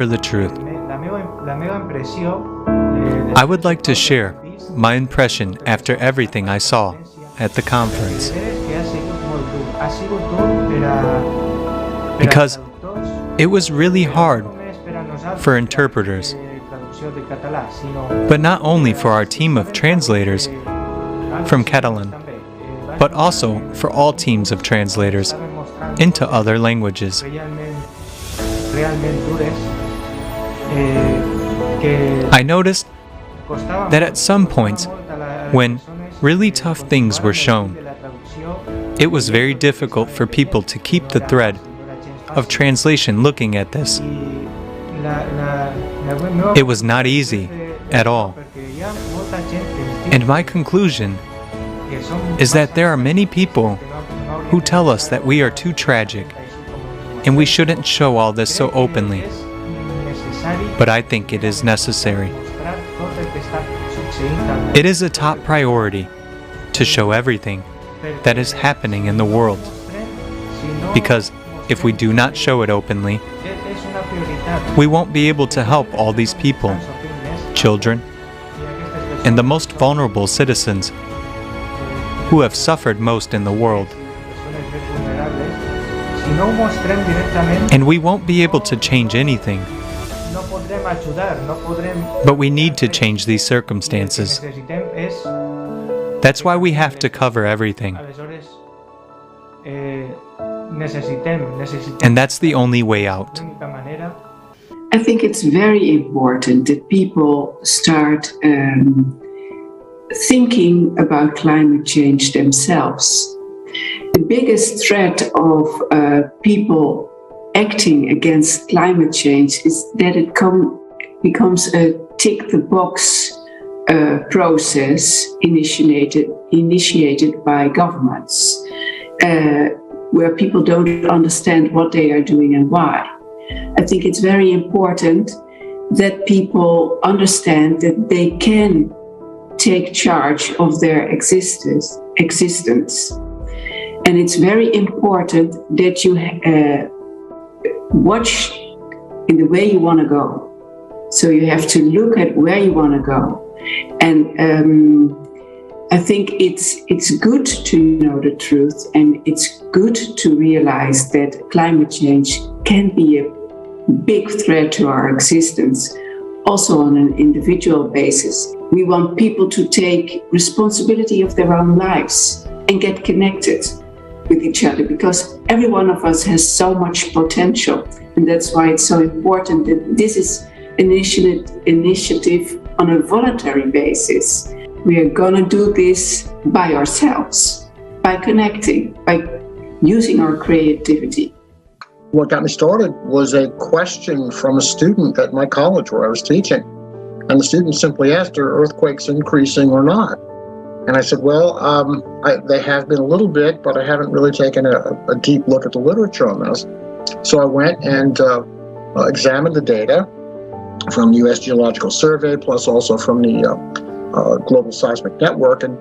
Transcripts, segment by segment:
for the truth. I would like to share my impression after everything I saw at the conference. Because it was really hard for interpreters, but not only for our team of translators from Catalan, but also for all teams of translators into other languages. I noticed that at some points, when really tough things were shown, it was very difficult for people to keep the thread of translation looking at this. It was not easy at all. And my conclusion is that there are many people who tell us that we are too tragic and we shouldn't show all this so openly. But I think it is necessary. It is a top priority to show everything that is happening in the world. Because if we do not show it openly, we won't be able to help all these people, children, and the most vulnerable citizens who have suffered most in the world. And we won't be able to change anything. But we need to change these circumstances. That's why we have to cover everything. And that's the only way out. I think it's very important that people start thinking about climate change themselves. The biggest threat of people acting against climate change is that it becomes a tick-the-box process initiated by governments, where people don't understand what they are doing and why. I think it's very important that people understand that they can take charge of their existence. And it's very important that you watch in the way you want to go. So you have to look at where you want to go. And I think it's good to know the truth, and it's good to realize that climate change can be a big threat to our existence, also on an individual basis. We want people to take responsibility of their own lives and get connected with each other, because every one of us has so much potential. And that's why it's so important that this is an initiative on a voluntary basis. We are going to do this by ourselves, by connecting, by using our creativity. What got me started was a question from a student at my college where I was teaching. And the student simply asked, are earthquakes increasing or not? And I said, well, they have been a little bit, but I haven't really taken a deep look at the literature on this. So I went and examined the data from the U.S. Geological Survey, plus also from the Global Seismic Network, and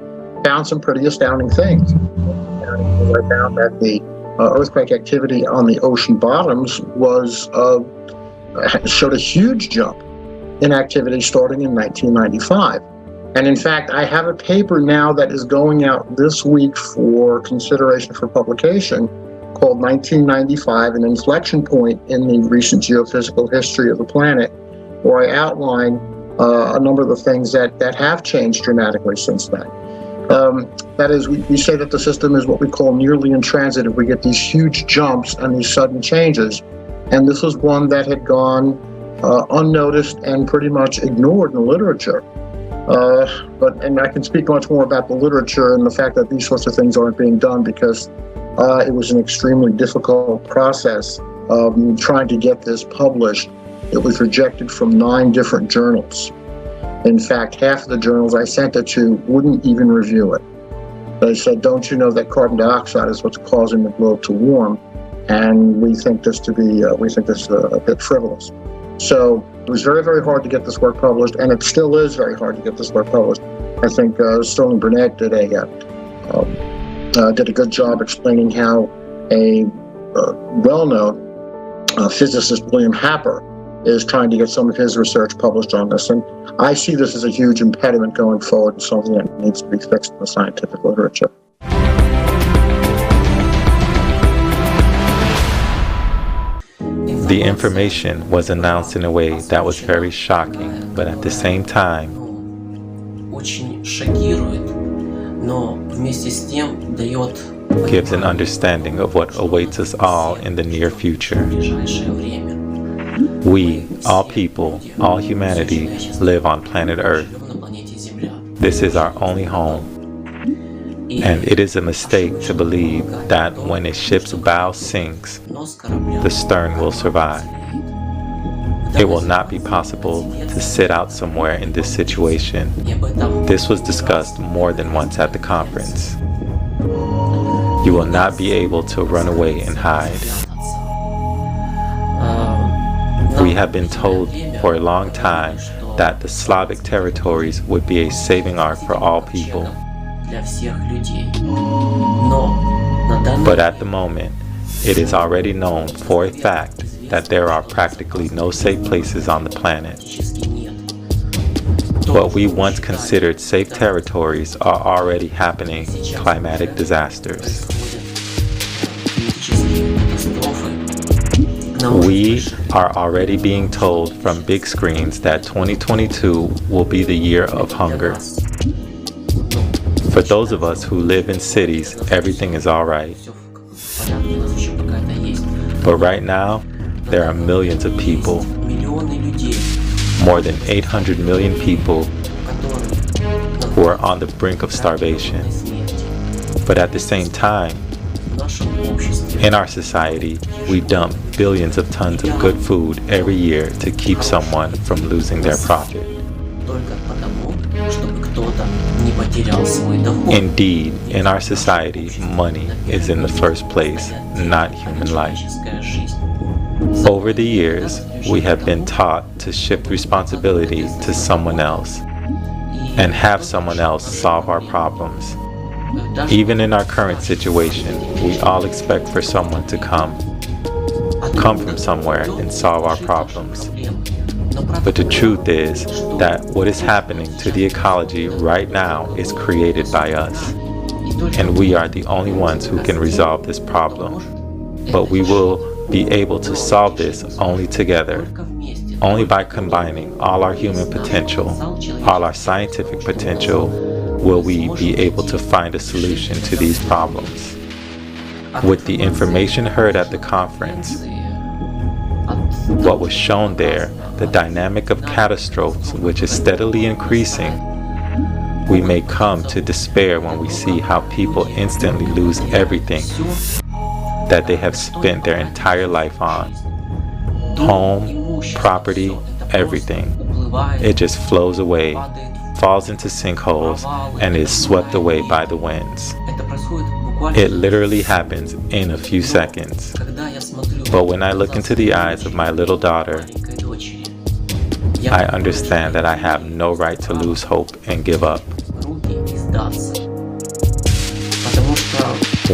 found some pretty astounding things. And I found that the earthquake activity on the ocean bottoms showed a huge jump in activity starting in 1995. And in fact, I have a paper now that is going out this week for consideration for publication called 1995, an inflection point in the recent geophysical history of the planet, where I outline a number of the things that have changed dramatically since then. That is, we say that the system is what we call nearly intransitive. We get these huge jumps and these sudden changes. And this was one that had gone unnoticed and pretty much ignored in the literature. And I can speak much more about the literature and the fact that these sorts of things aren't being done, because it was an extremely difficult process trying to get this published. It was rejected from 9 different journals. In fact, half of the journals I sent it to wouldn't even review it. They said, don't you know that carbon dioxide is what's causing the globe to warm? And we think this a bit frivolous. So it was very, very hard to get this work published, and it still is very hard to get this work published. I think Sterling Burnett did a good job explaining how a well-known physicist, William Happer, is trying to get some of his research published on this. And I see this as a huge impediment going forward and something that needs to be fixed in the scientific literature. The information was announced in a way that was very shocking, but at the same time, gives an understanding of what awaits us all in the near future. We, all people, all humanity, live on planet Earth. This is our only home. And it is a mistake to believe that when a ship's bow sinks, the stern will survive. It will not be possible to sit out somewhere in this situation. This was discussed more than once at the conference. You will not be able to run away and hide. We have been told for a long time that the Slavic territories would be a saving ark for all people. But at the moment, it is already known for a fact that there are practically no safe places on the planet. What we once considered safe territories are already happening climatic disasters. We are already being told from big screens that 2022 will be the year of hunger. For those of us who live in cities, everything is all right. But right now, there are millions of people, more than 800 million people, who are on the brink of starvation. But at the same time, in our society, we dump billions of tons of good food every year to keep someone from losing their profit. Indeed, in our society, money is in the first place, not human life. Over the years, we have been taught to shift responsibility to someone else and have someone else solve our problems. Even in our current situation, we all expect for someone to come from somewhere and solve our problems. But the truth is that what is happening to the ecology right now is created by us. And we are the only ones who can resolve this problem. But we will be able to solve this only together. Only by combining all our human potential, all our scientific potential, will we be able to find a solution to these problems. With the information heard at the conference, what was shown there, the dynamic of catastrophes which is steadily increasing, we may come to despair when we see how people instantly lose everything that they have spent their entire life on. Home, property, everything. It just flows away, falls into sinkholes, and is swept away by the winds. It literally happens in a few seconds. But when I look into the eyes of my little daughter, I understand that I have no right to lose hope and give up.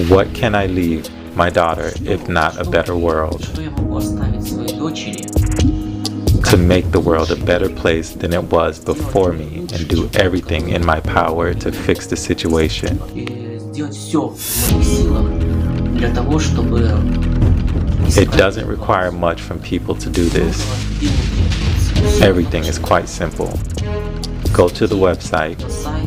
What can I leave my daughter if not a better world? To make the world a better place than it was before me and do everything in my power to fix the situation. It doesn't require much from people to do this. Everything is quite simple. Go to the website,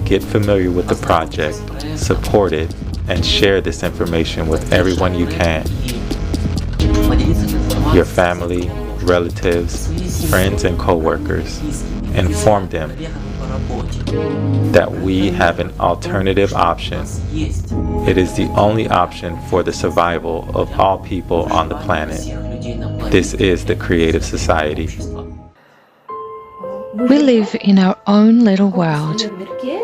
get familiar with the project, support it, and share this information with everyone you can. Your family, relatives, friends, and co-workers. Inform them that we have an alternative option. It is the only option for the survival of all people on the planet. This is the creative society. We live in our own little world,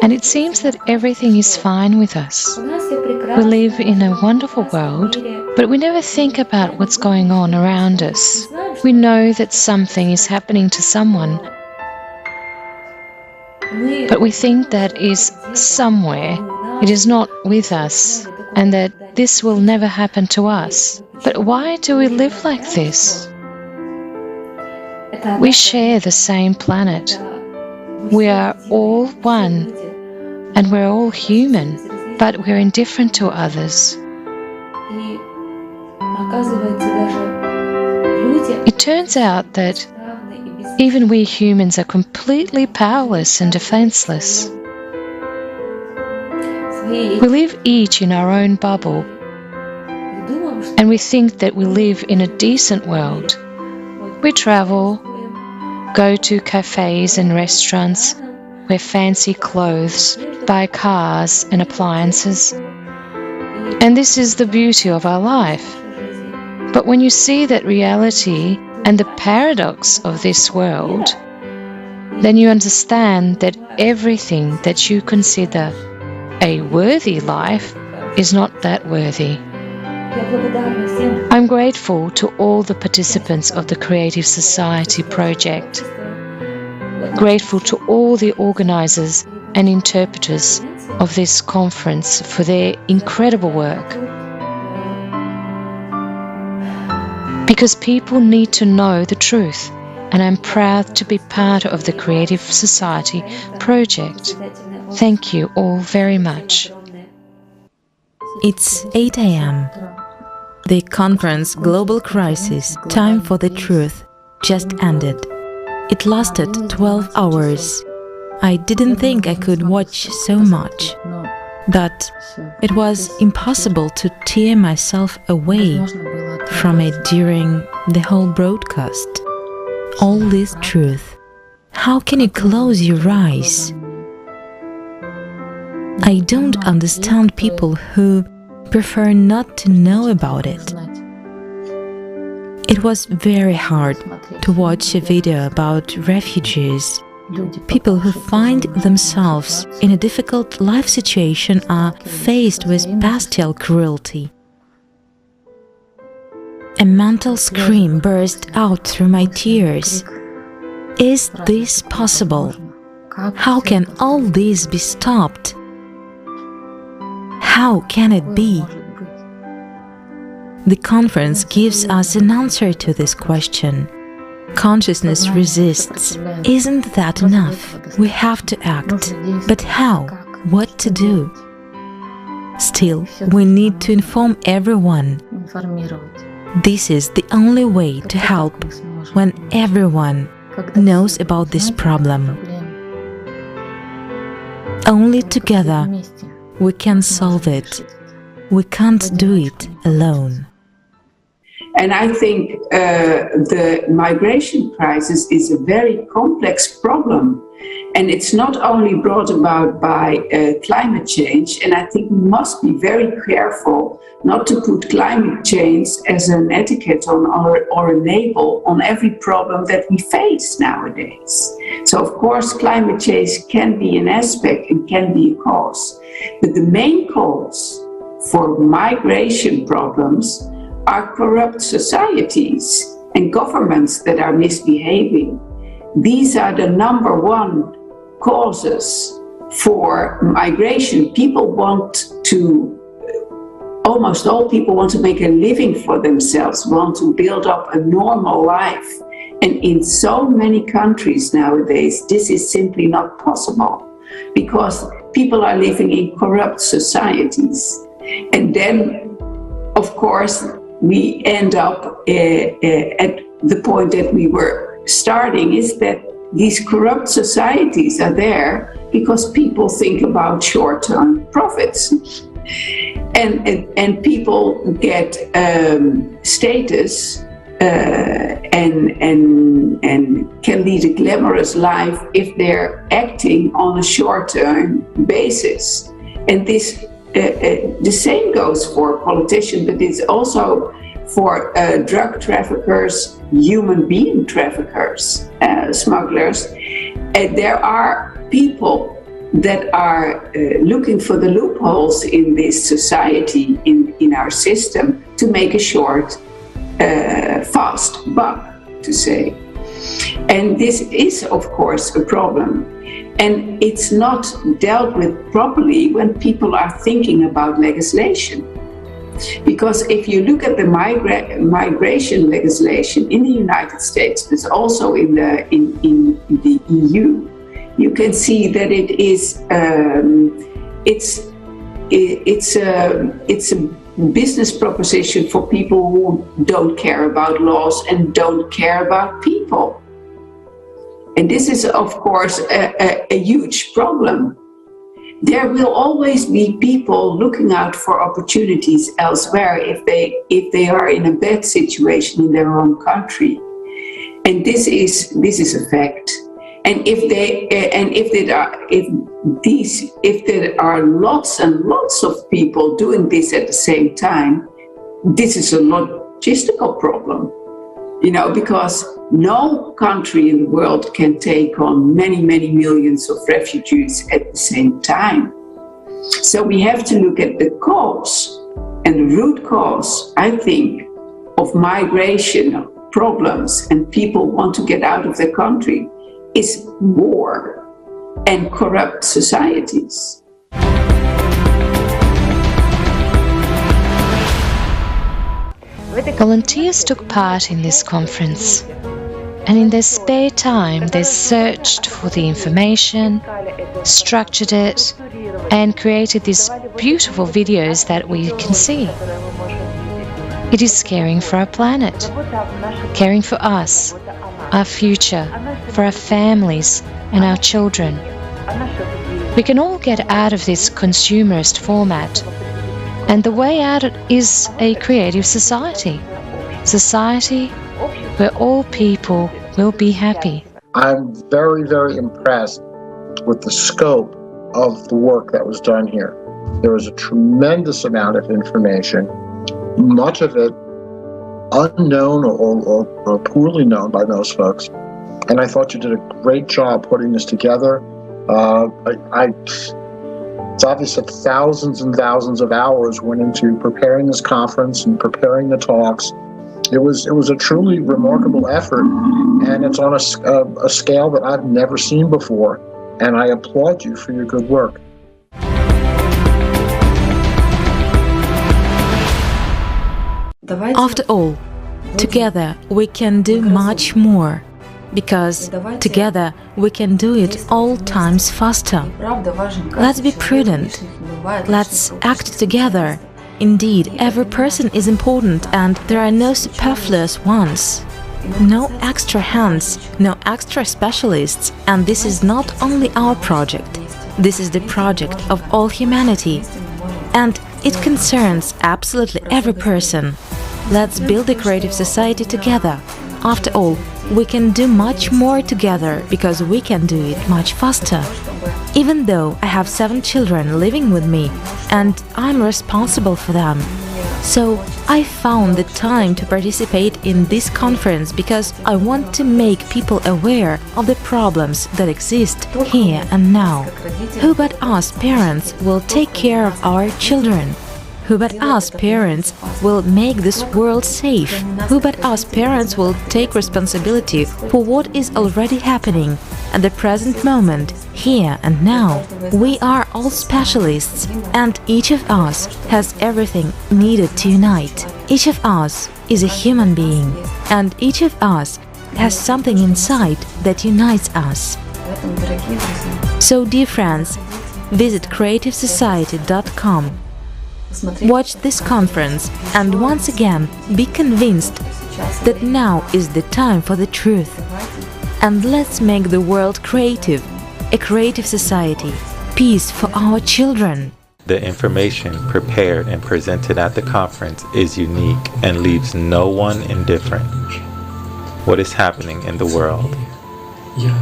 and it seems that everything is fine with us. We live in a wonderful world, but we never think about what's going on around us. We know that something is happening to someone, but we think that is somewhere. It is not with us, and that this will never happen to us. But why do we live like this? We share the same planet. We are all one, and we're all human, but we're indifferent to others. It turns out that even we humans are completely powerless and defenseless. We live each in our own bubble, and we think that we live in a decent world. We travel, go to cafes and restaurants, wear fancy clothes, buy cars and appliances. And this is the beauty of our life. But when you see that reality and the paradox of this world, then you understand that everything that you consider a worthy life is not that worthy. I'm grateful to all the participants of the Creative Society project, grateful to all the organizers and interpreters of this conference for their incredible work. Because people need to know the truth, and I'm proud to be part of the Creative Society project. Thank you all very much. It's 8 a.m. The conference Global Crisis, Time for the Truth just ended. It lasted 12 hours. I didn't think I could watch so much, that it was impossible to tear myself away from it during the whole broadcast. All this truth. How can you close your eyes? I don't understand people who prefer not to know about it. It was very hard to watch a video about refugees. People who find themselves in a difficult life situation are faced with bestial cruelty. A mental scream burst out through my tears. Is this possible? How can all this be stopped? How can it be? The conference gives us an answer to this question. Consciousness resists. Isn't that enough? We have to act. But how? What to do? Still, we need to inform everyone. This is the only way to help when everyone knows about this problem. Only together we can solve it. We can't do it alone. And I think the migration crisis is a very complex problem. And it's not only brought about by climate change, and I think we must be very careful not to put climate change as an etiquette on or a label on every problem that we face nowadays. So of course climate change can be an aspect and can be a cause. But the main cause for migration problems are corrupt societies and governments that are misbehaving. These are the number one causes for migration. Almost all people want to make a living for themselves, want to build up a normal life. And in so many countries nowadays, this is simply not possible because people are living in corrupt societies. And then, of course, we end up at the point that we were starting, is that these corrupt societies are there because people think about short-term profits. And people get status and can lead a glamorous life if they're acting on a short-term basis. And this the same goes for politicians, but it's also for drug traffickers, human being traffickers, smugglers. And there are people that are looking for the loopholes in this society, in our system, to make a short, fast buck, to say. And this is, of course, a problem. And it's not dealt with properly when people are thinking about legislation. Because if you look at the migration legislation in the United States, but also in the EU, you can see that it's a business proposition for people who don't care about laws and don't care about people. And this is, of course, a huge problem. There will always be people looking out for opportunities elsewhere if they are in a bad situation in their own country, and this is a fact. And if there are lots and lots of people doing this at the same time, this is a logistical problem, because no country in the world can take on many, many millions of refugees at the same time. So we have to look at the cause, and the root cause, I think, of migration problems and people want to get out of their country is war and corrupt societies. Volunteers took part in this conference, and in their spare time they searched for the information, structured it, and created these beautiful videos that we can see. It is caring for our planet, caring for us, our future, for our families and our children. We can all get out of this consumerist format, and the way out is a creative society where all people will be happy. I'm very, very impressed with the scope of the work that was done here. There was a tremendous amount of information, much of it unknown or poorly known by most folks. And I thought you did a great job putting this together. It's obvious that thousands and thousands of hours went into preparing this conference and preparing the talks. It was a truly remarkable effort, and it's on a scale that I've never seen before. And I applaud you for your good work. After all, together we can do much more, because together we can do it all times faster. Let's be prudent. Let's act together. Indeed, every person is important, and there are no superfluous ones. No extra hands, no extra specialists, and this is not only our project. This is the project of all humanity, and it concerns absolutely every person. Let's build a creative society together. After all, we can do much more together because we can do it much faster. Even though I have 7 children living with me, and I'm responsible for them. So I found the time to participate in this conference because I want to make people aware of the problems that exist here and now. Who but us parents will take care of our children? Who but us parents will make this world safe? Who but us parents will take responsibility for what is already happening at the present moment, here and now? We are all specialists, and each of us has everything needed to unite. Each of us is a human being, and each of us has something inside that unites us. So, dear friends, visit creativesociety.com. Watch this conference and once again be convinced that now is the time for the truth. And let's make the world creative, a creative society, peace for our children. The information prepared and presented at the conference is unique and leaves no one indifferent. What is happening in the world?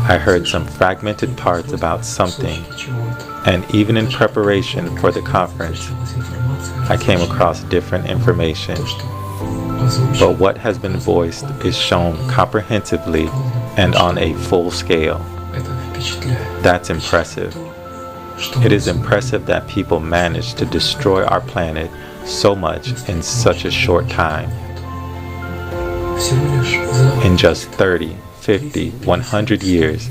I heard some fragmented parts about something, and even in preparation for the conference, I came across different information. But what has been voiced is shown comprehensively and on a full scale. That's impressive. It is impressive that people managed to destroy our planet so much in such a short time. In just 30, 50, 100 years,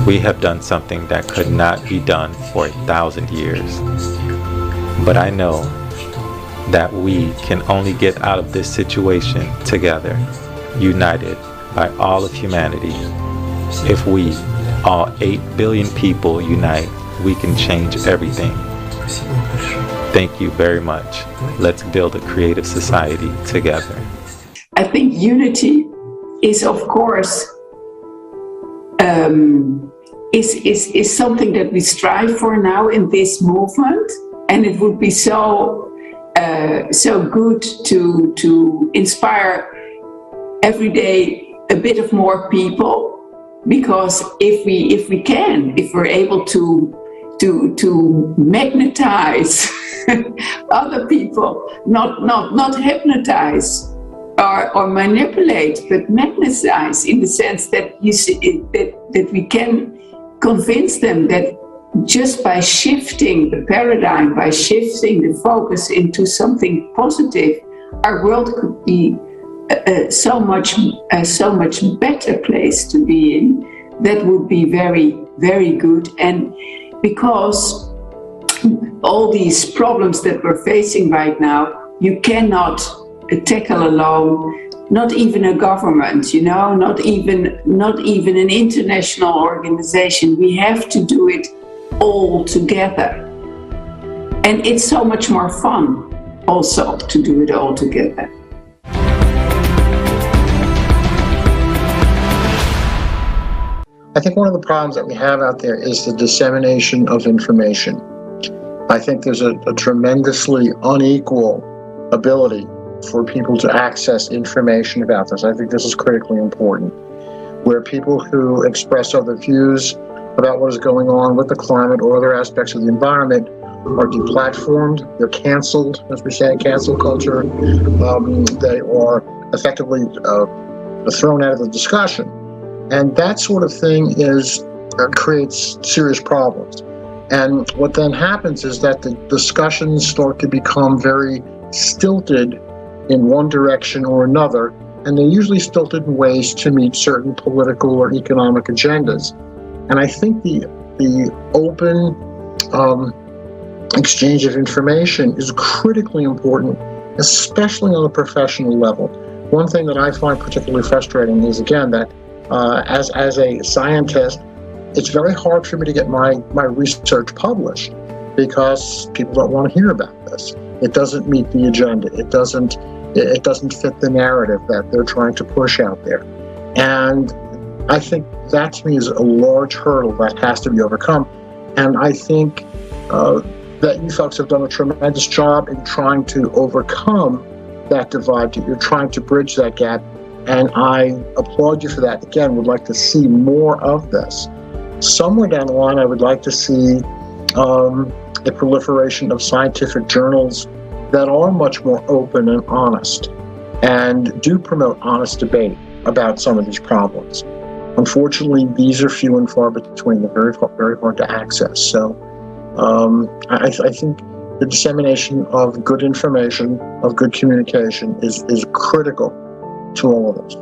we have done something that could not be done for 1,000 years. But I know that we can only get out of this situation together, united by all of humanity. If we, all 8 billion people, unite, we can change everything. Thank you very much. Let's build a creative society together. I think unity is, of course, is something that we strive for now in this movement, and it would be so good to inspire every day a bit of more people, because if we're able to magnetize other people, not hypnotize or manipulate, but magnetize, in the sense that you see that we can convince them that just by shifting the paradigm, by shifting the focus into something positive, our world could be a so much better place to be in. That would be very, very good. And because all these problems that we're facing right now, you cannot tackle alone, not even a government, not even an international organization. We have to do it all together. And it's so much more fun also to do it all together. I think one of the problems that we have out there is the dissemination of information. I think there's a tremendously unequal ability for people to access information about this. I think this is critically important, where people who express other views about what is going on with the climate or other aspects of the environment are deplatformed, they're canceled, as we say in cancel culture. They are effectively thrown out of the discussion. And that sort of thing creates serious problems. And what then happens is that the discussions start to become very stilted in one direction or another, and they're usually stilted in ways to meet certain political or economic agendas. And I think the open exchange of information is critically important, especially on a professional level. One thing that I find particularly frustrating is, again, that as a scientist, it's very hard for me to get my research published because people don't want to hear about this. It doesn't meet the agenda. It doesn't fit the narrative that they're trying to push out there. And I think that, to me, is a large hurdle that has to be overcome. And I think that you folks have done a tremendous job in trying to overcome that divide. You're trying to bridge that gap. And I applaud you for that. Again, would like to see more of this. Somewhere down the line, I would like to see the proliferation of scientific journals that are much more open and honest and do promote honest debate about some of these problems. Unfortunately, these are few and far between. They're very hard to access. So I think the dissemination of good information, of good communication is critical to all of this.